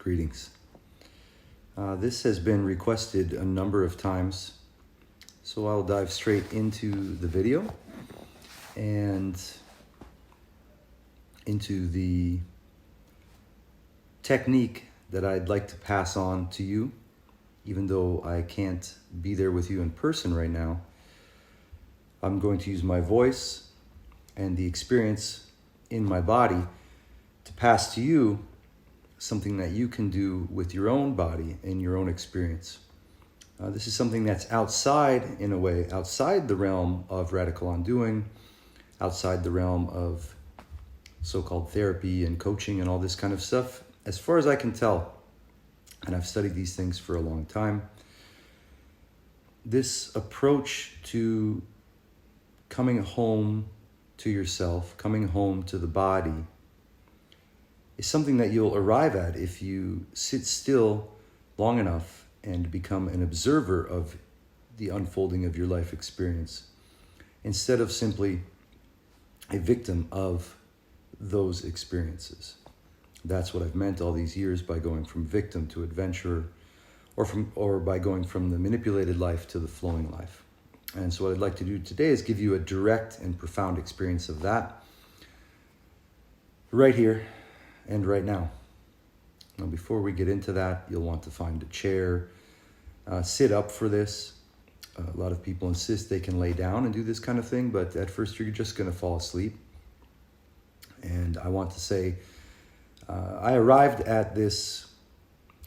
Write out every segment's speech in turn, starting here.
Greetings. This has been requested a number of times, so I'll dive straight into the video and into the technique that I'd like to pass on to you, even though I can't be there with you in person right now. I'm going to use my voice and the experience in my body to pass to you something that you can do with your own body and your own experience. This is something that's outside, in a way, outside the realm of radical undoing, outside the realm of so-called therapy and coaching and all this kind of stuff, as far as I can tell. And I've studied these things for a long time. This approach to coming home to yourself, coming home to the body, is something that you'll arrive at if you sit still long enough and become an observer of the unfolding of your life experience, instead of simply a victim of those experiences. That's what I've meant all these years by going from victim to adventurer, or by going from the manipulated life to the flowing life. And so what I'd like to do today is give you a direct and profound experience of that right here and right now. Now, before we get into that, you'll want to find a chair, sit up for this. A lot of people insist they can lay down and do this kind of thing, but at first you're just going to fall asleep. And I want to say, I arrived at this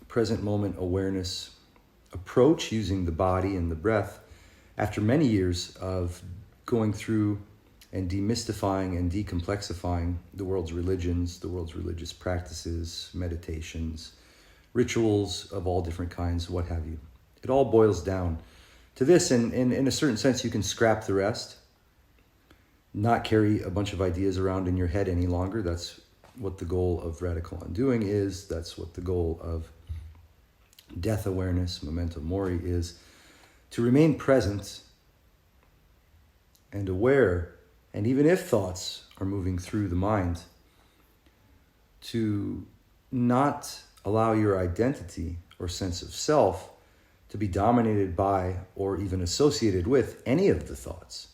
present moment awareness approach using the body and the breath after many years of going through and demystifying and decomplexifying the world's religions, the world's religious practices, meditations, rituals of all different kinds, what have you. It all boils down to this, and in a certain sense, you can scrap the rest, not carry a bunch of ideas around in your head any longer. That's what the goal of radical undoing is. That's what the goal of death awareness, memento mori, is to remain present and aware. And even if thoughts are moving through the mind, to not allow your identity or sense of self to be dominated by or even associated with any of the thoughts.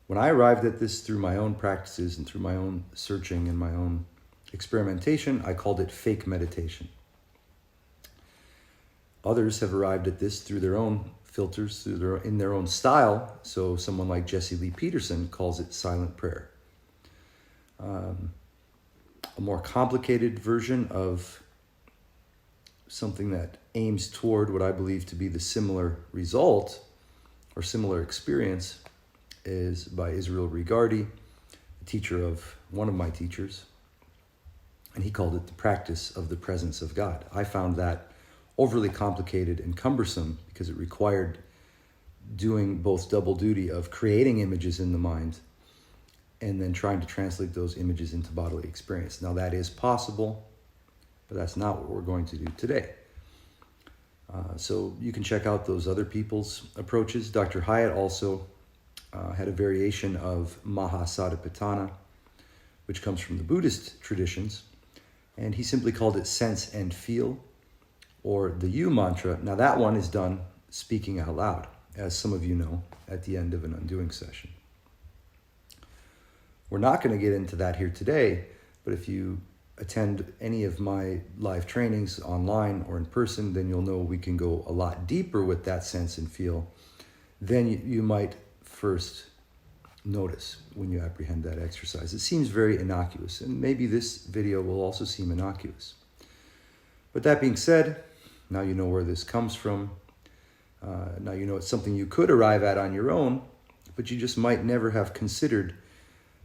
When I arrived at this through my own practices and through my own searching and my own experimentation, I called it fake meditation. Others have arrived at this through their own filters, in their own style. So someone like Jesse Lee Peterson calls it silent prayer. A more complicated version of something that aims toward what I believe to be the similar result or similar experience is by Israel Regardie, a teacher of one of my teachers, and he called it the practice of the presence of God. I found that overly complicated and cumbersome because it required doing both double duty of creating images in the mind and then trying to translate those images into bodily experience. Now that is possible, but that's not what we're going to do today. So you can check out those other people's approaches. Dr. Hyatt also had a variation of Mahasatipatthana, which comes from the Buddhist traditions, and he simply called it sense and feel, or the you mantra. Now that one is done speaking out loud, as some of you know, at the end of an undoing session. We're not going to get into that here today, but if you attend any of my live trainings online or in person, then you'll know we can go a lot deeper with that sense and feel than you might first notice when you apprehend that exercise. It seems very innocuous, and maybe this video will also seem innocuous. But that being said, now you know where this comes from. Now you know it's something you could arrive at on your own, but you just might never have considered,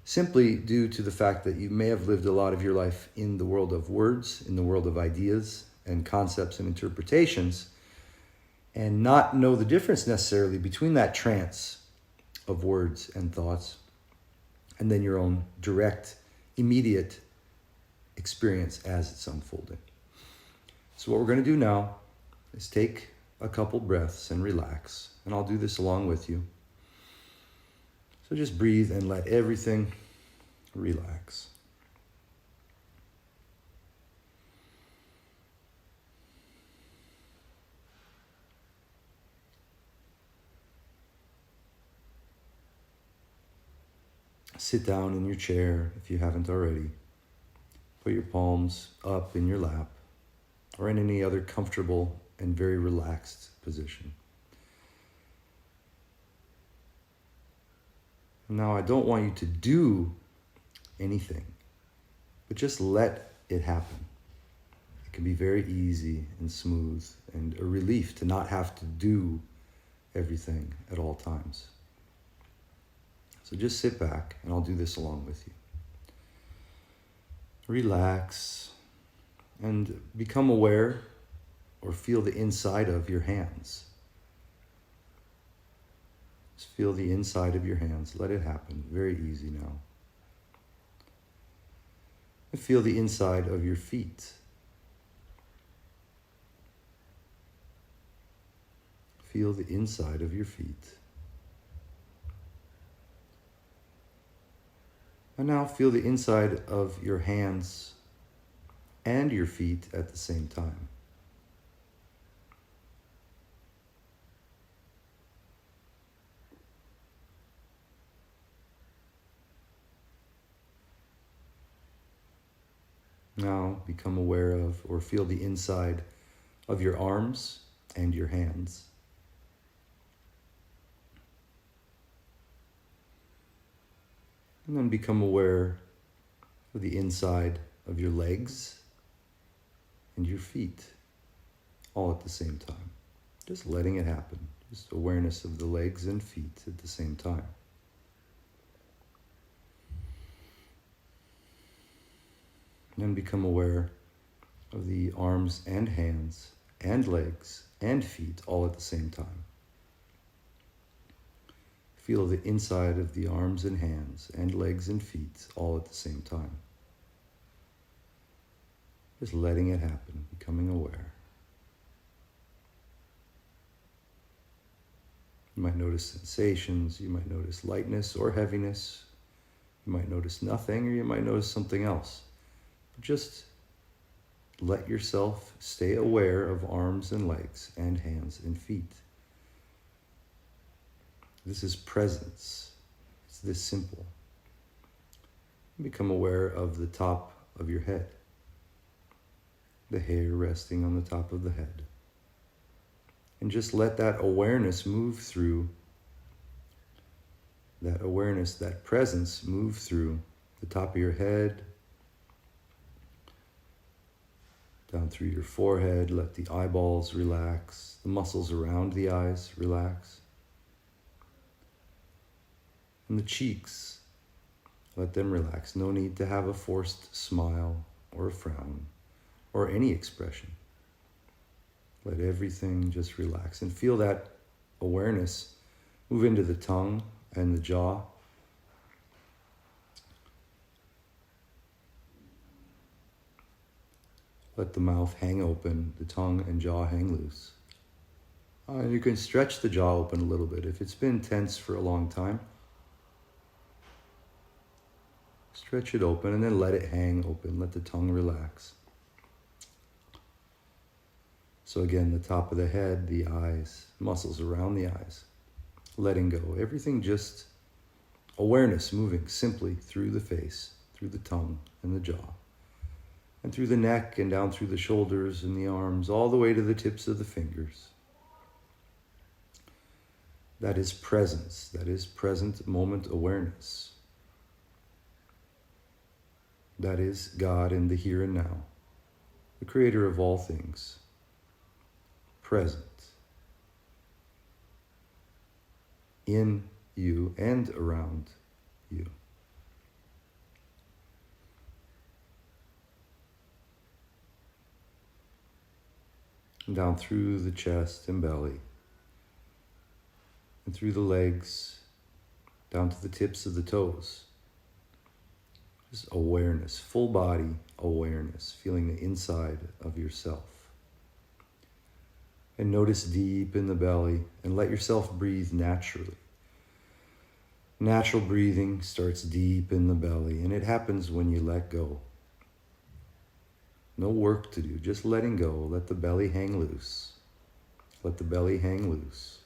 simply due to the fact that you may have lived a lot of your life in the world of words, in the world of ideas and concepts and interpretations, and not know the difference necessarily between that trance of words and thoughts and then your own direct, immediate experience as it's unfolding. So what we're going to do now is take a couple breaths and relax, and I'll do this along with you. So just breathe and let everything relax. Sit down in your chair if you haven't already. Put your palms up in your lap or in any other comfortable and very relaxed position. Now, I don't want you to do anything, but just let it happen. It can be very easy and smooth and a relief to not have to do everything at all times. So just sit back and I'll do this along with you. Relax and become aware or feel the inside of your hands. Just feel the inside of your hands. Let it happen. Very easy now. And feel the inside of your feet. Feel the inside of your feet. And now feel the inside of your hands and your feet at the same time. Now become aware of or feel the inside of your arms and your hands. And then become aware of the inside of your legs and your feet, all at the same time. Just letting it happen. Just awareness of the legs and feet at the same time. And then become aware of the arms and hands and legs and feet all at the same time. Feel the inside of the arms and hands and legs and feet all at the same time. Just letting it happen, becoming aware. You might notice sensations, you might notice lightness or heaviness, you might notice nothing, or you might notice something else. But just let yourself stay aware of arms and legs and hands and feet. This is presence. It's this simple. Become aware of the top of your head, the hair resting on the top of the head. And just let that awareness move through, that awareness, that presence move through the top of your head, down through your forehead. Let the eyeballs relax, the muscles around the eyes relax. And the cheeks, let them relax. No need to have a forced smile or a frown or any expression. Let everything just relax and feel that awareness move into the tongue and the jaw. Let the mouth hang open, the tongue and jaw hang loose. You can stretch the jaw open a little bit. If it's been tense for a long time, stretch it open and then let it hang open. Let the tongue relax. So again, the top of the head, the eyes, muscles around the eyes, letting go. Everything just awareness moving simply through the face, through the tongue and the jaw, and through the neck and down through the shoulders and the arms, all the way to the tips of the fingers. That is presence. That is present moment awareness. That is God in the here and now, the creator of all things, present in you and around you. And down through the chest and belly, and through the legs, down to the tips of the toes. Just awareness, full body awareness, feeling the inside of yourself. And notice deep in the belly and let yourself breathe naturally. Natural breathing starts deep in the belly and it happens when you let go. No work to do, just letting go. Let the belly hang loose. Let the belly hang loose.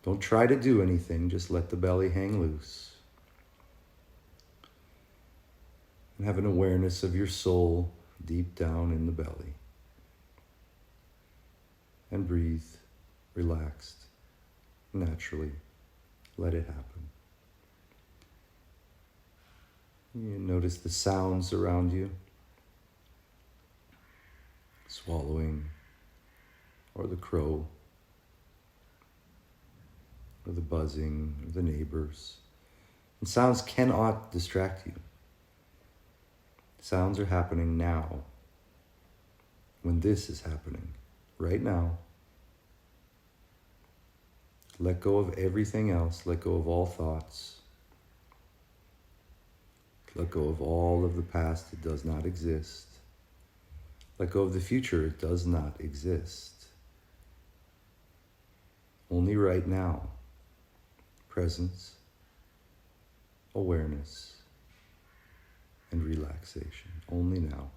Don't try to do anything, just let the belly hang loose. And have an awareness of your soul deep down in the belly. And breathe, relaxed, naturally. Let it happen. You notice the sounds around you. Swallowing, or the crow, or the buzzing, or the neighbors. And sounds cannot distract you. Sounds are happening now. When this is happening, right now. Let go of everything else. Let go of all thoughts. Let go of all of the past. It does not exist. Let go of the future. It does not exist. Only right now. Presence, awareness, and relaxation. Only now.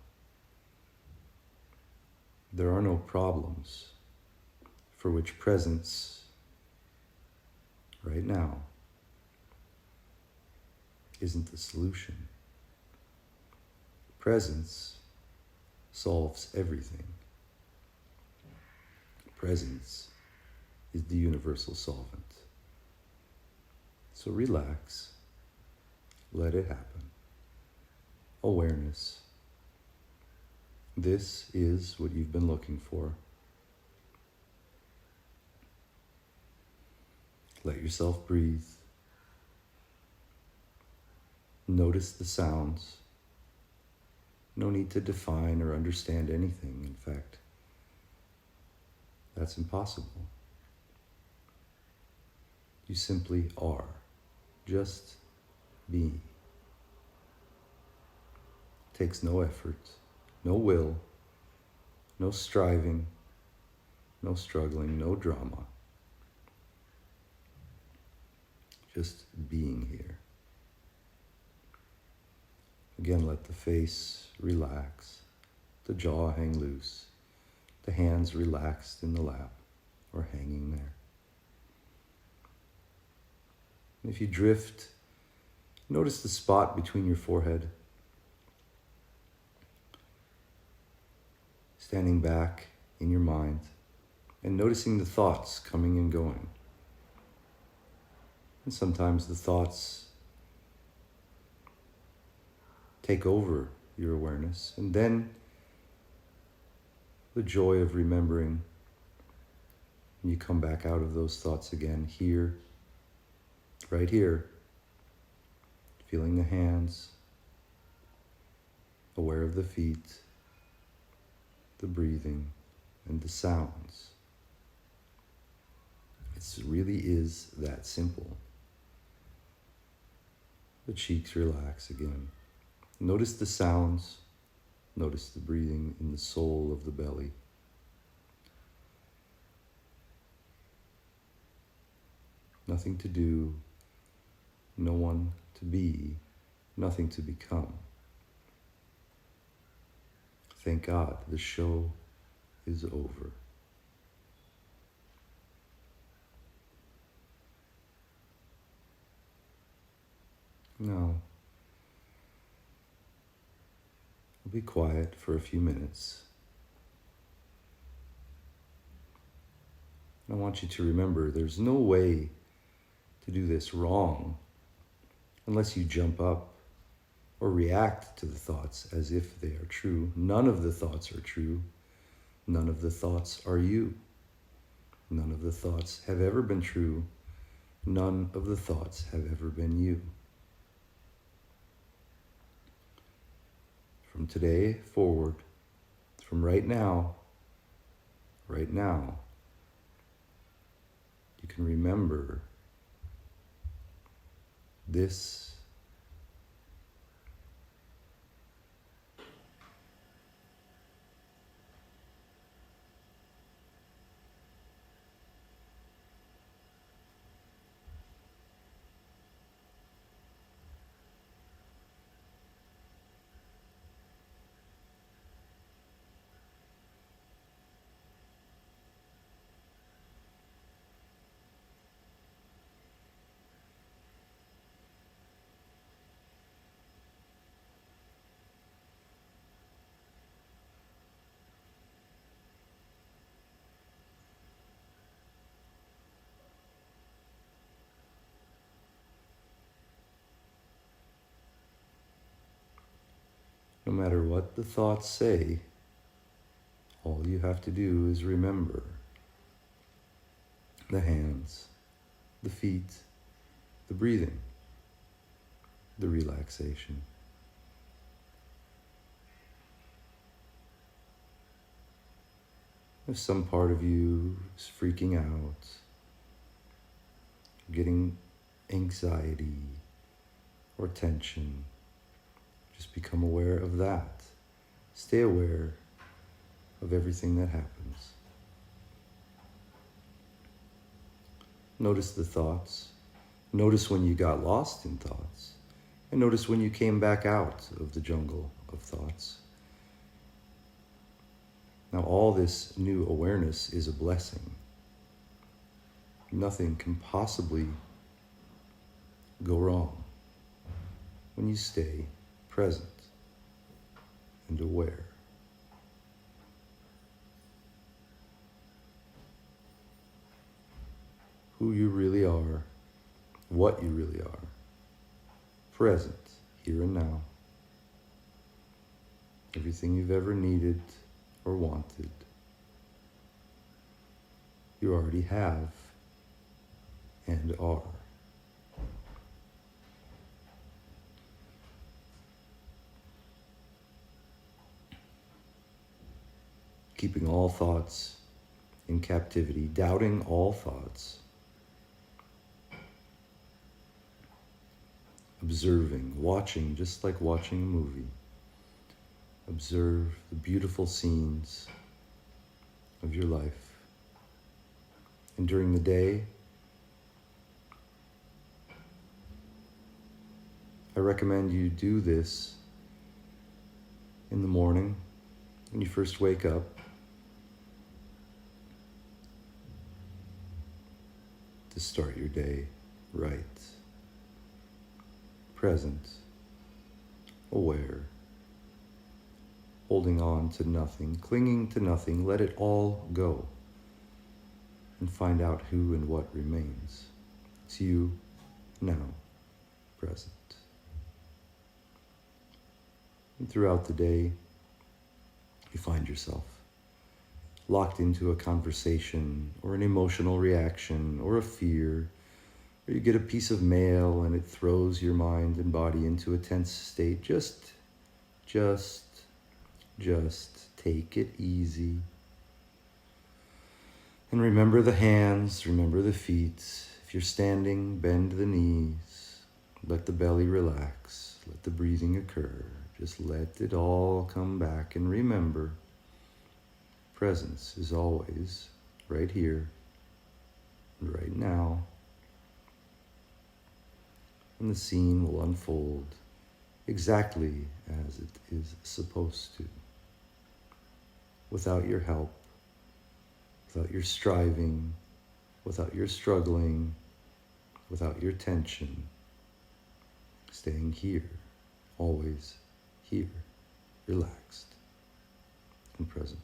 There are no problems for which presence right now isn't the solution. Presence solves everything. Presence is the universal solvent. So relax, let it happen. Awareness. This is what you've been looking for. Let yourself breathe. Notice the sounds. No need to define or understand anything. In fact, that's impossible. You simply are. Just be. Takes no effort, no will, no striving, no struggling, no drama. Just being here. Again, let the face relax, the jaw hang loose, the hands relaxed in the lap or hanging there. And if you drift, notice the spot between your forehead. Standing back in your mind and noticing the thoughts coming and going. And sometimes the thoughts take over your awareness, and then the joy of remembering, and you come back out of those thoughts again here, right here, feeling the hands, aware of the feet, the breathing, and the sounds. It really is that simple. The cheeks relax again. Notice the sounds. Notice the breathing in the soul of the belly. Nothing to do, no one to be, nothing to become. Thank God, the show is over. Now, we'll be quiet for a few minutes. I want you to remember there's no way to do this wrong unless you jump up or react to the thoughts as if they are true. None of the thoughts are true. None of the thoughts are you. None of the thoughts have ever been true. None of the thoughts have ever been you. From today forward, from right now, you can remember this No matter what the thoughts say, all you have to do is remember the hands, the feet, the breathing, the relaxation. If some part of you is freaking out, getting anxiety or tension, just become aware of that. Stay aware of everything that happens. Notice the thoughts. Notice when you got lost in thoughts. And notice when you came back out of the jungle of thoughts. Now, all this new awareness is a blessing. Nothing can possibly go wrong when you stay present and aware. Who you really are, what you really are, present, here and now. Everything you've ever needed or wanted, you already have and are. Keeping all thoughts in captivity, doubting all thoughts, observing, watching, just like watching a movie. Observe the beautiful scenes of your life. And during the day, I recommend you do this in the morning when you first wake up. To start your day right. Present, aware, holding on to nothing, clinging to nothing, let it all go and find out who and what remains. It's you now, present. And throughout the day, you find yourself locked into a conversation or an emotional reaction or a fear, or you get a piece of mail and it throws your mind and body into a tense state. Just take it easy. And remember the hands, remember the feet. If you're standing, bend the knees. Let the belly relax. Let the breathing occur. Just let it all come back. And remember, presence is always right here, right now. And the scene will unfold exactly as it is supposed to. Without your help, without your striving, without your struggling, without your tension. Staying here, always here, relaxed and present.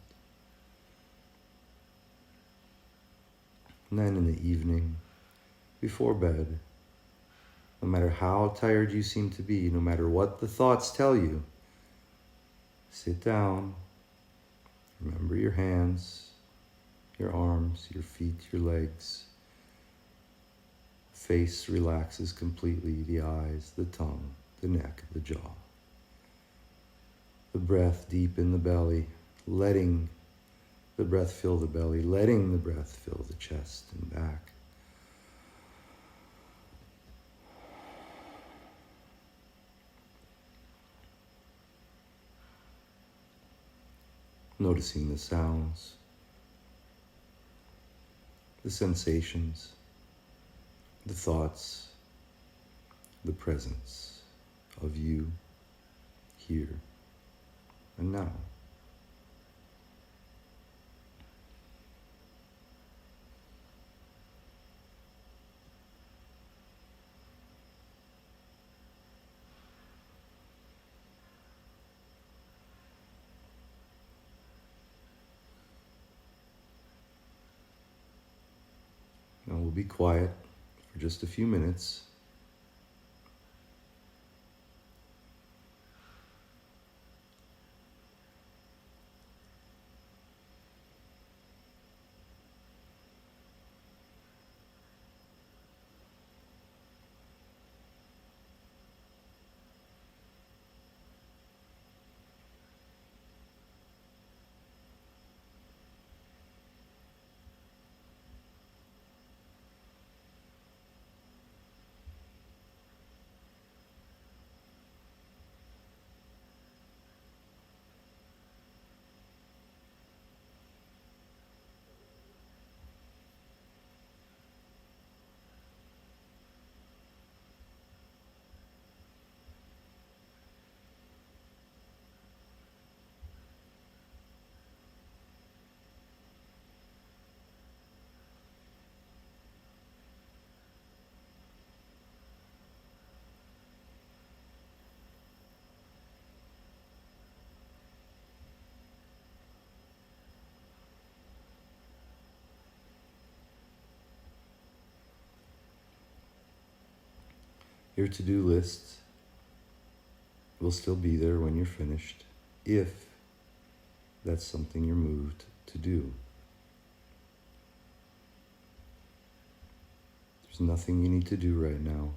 And then in the evening, before bed, no matter how tired you seem to be, no matter what the thoughts tell you, sit down, remember your hands, your arms, your feet, your legs. Face relaxes completely, the eyes, the tongue, the neck, the jaw. The breath deep in the belly, letting the breath fill the belly, letting the breath fill the chest and back. Noticing the sounds, the sensations, the thoughts, the presence of you here and now. Now we'll be quiet for just a few minutes. Your to-do list will still be there when you're finished, if that's something you're moved to do. There's nothing you need to do right now.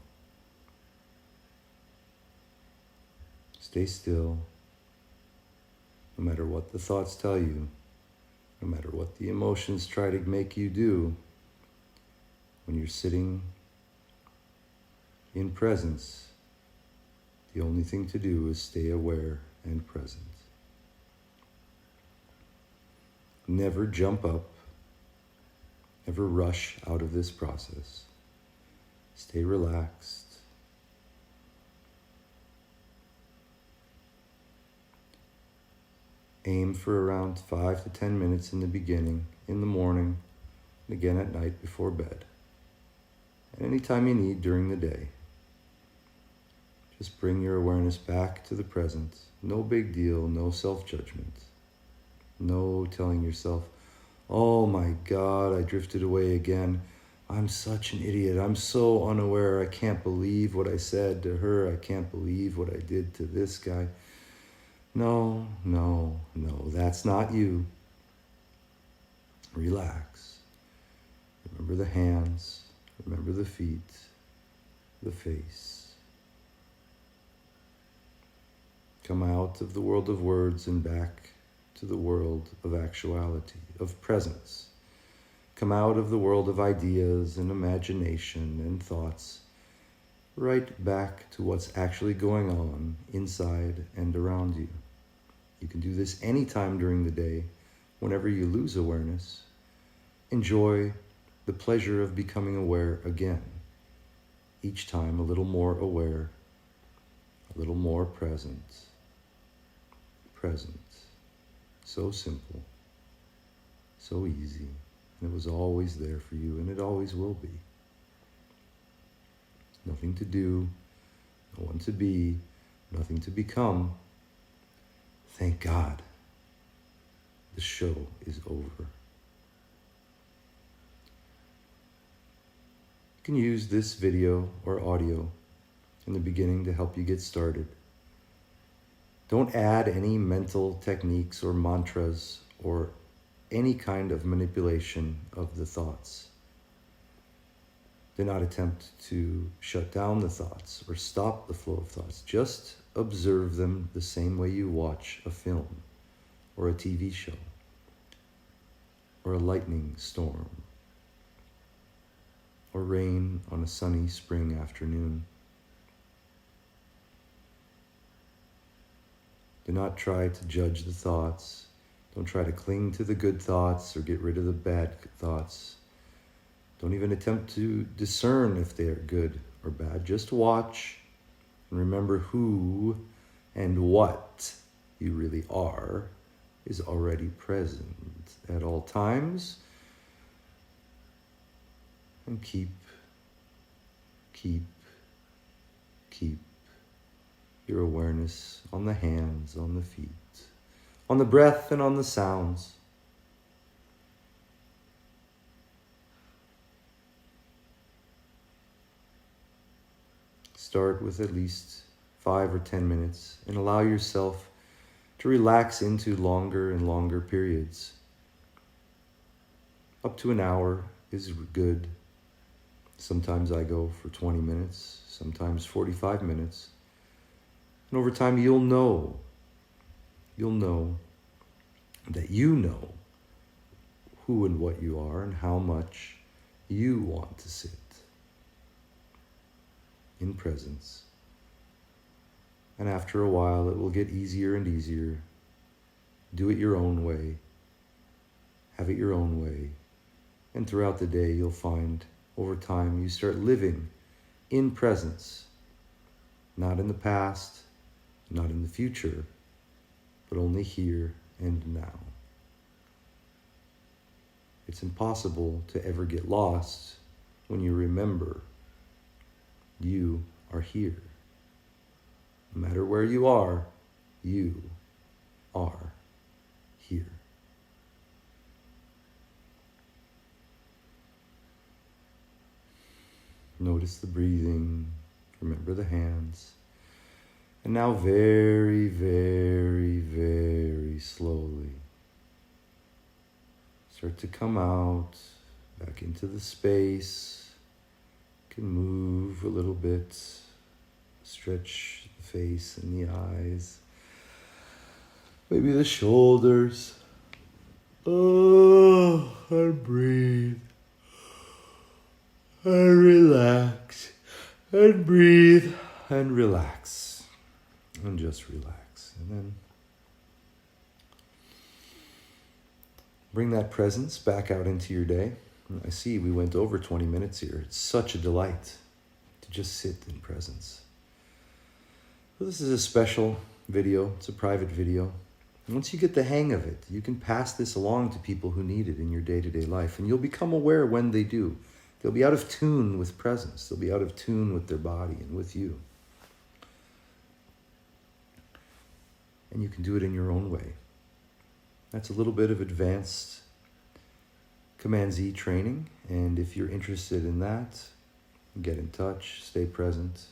Stay still, no matter what the thoughts tell you, no matter what the emotions try to make you do. When you're sitting in presence, the only thing to do is stay aware and present. Never jump up, never rush out of this process. Stay relaxed. Aim for around 5 to 10 minutes in the beginning, in the morning, and again at night before bed. And anytime you need during the day. Just bring your awareness back to the present. No big deal, no self-judgment. No telling yourself, oh my God, I drifted away again. I'm such an idiot. I'm so unaware. I can't believe what I said to her. I can't believe what I did to this guy. No, that's not you. Relax. Remember the hands, remember the feet, the face. Come out of the world of words and back to the world of actuality, of presence. Come out of the world of ideas and imagination and thoughts, right back to what's actually going on inside and around you. You can do this anytime during the day, whenever you lose awareness. Enjoy the pleasure of becoming aware again. Each time a little more aware, a little more present. Present. So simple, so easy. And it was always there for you, and it always will be. Nothing to do, no one to be, nothing to become. Thank God, the show is over. You can use this video or audio in the beginning to help you get started. Don't add any mental techniques or mantras or any kind of manipulation of the thoughts. Do not attempt to shut down the thoughts or stop the flow of thoughts. Just observe them the same way you watch a film or a TV show or a lightning storm or rain on a sunny spring afternoon. Do not try to judge the thoughts. Don't try to cling to the good thoughts or get rid of the bad thoughts. Don't even attempt to discern if they are good or bad. Just watch and remember who and what you really are is already present at all times. And keep your awareness on the hands, on the feet, on the breath, and on the sounds. Start with at least 5 or 10 minutes and allow yourself to relax into longer and longer periods. Up to an hour is good. Sometimes I go for 20 minutes, sometimes 45 minutes. And over time, you'll know that you know who and what you are and how much you want to sit in presence. And after a while, it will get easier and easier. Do it your own way. Have it your own way. And throughout the day, you'll find over time you start living in presence, not in the past, not in the future, but only here and now. It's impossible to ever get lost when you remember you are here. No matter where you are here. Notice the breathing, Remember the hands. And now very, very, very slowly start to come out back into the space. You can move a little bit. Stretch the face and the eyes. Maybe the shoulders. Oh, and breathe. And relax. And breathe. And relax. And just relax. And then bring that presence back out into your day. I see we went over 20 minutes here. It's such a delight to just sit in presence. So this is a special video. It's a private video. Once you get the hang of it, you can pass this along to people who need it in your day-to-day life, and you'll become aware when they do. They'll be out of tune with presence. They'll be out of tune with their body and with you. And you can do it in your own way. That's a little bit of advanced Command Z training, and if you're interested in that, get in touch, stay present.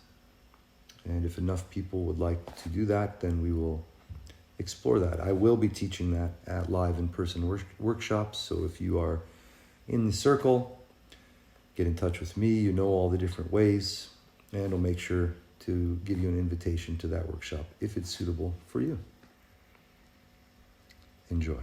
And if enough people would like to do that, then we will explore that. I will be teaching that at live in-person workshops, so if you are in the circle, get in touch with me. You know all the different ways, and I'll make sure to give you an invitation to that workshop if it's suitable for you. Enjoy.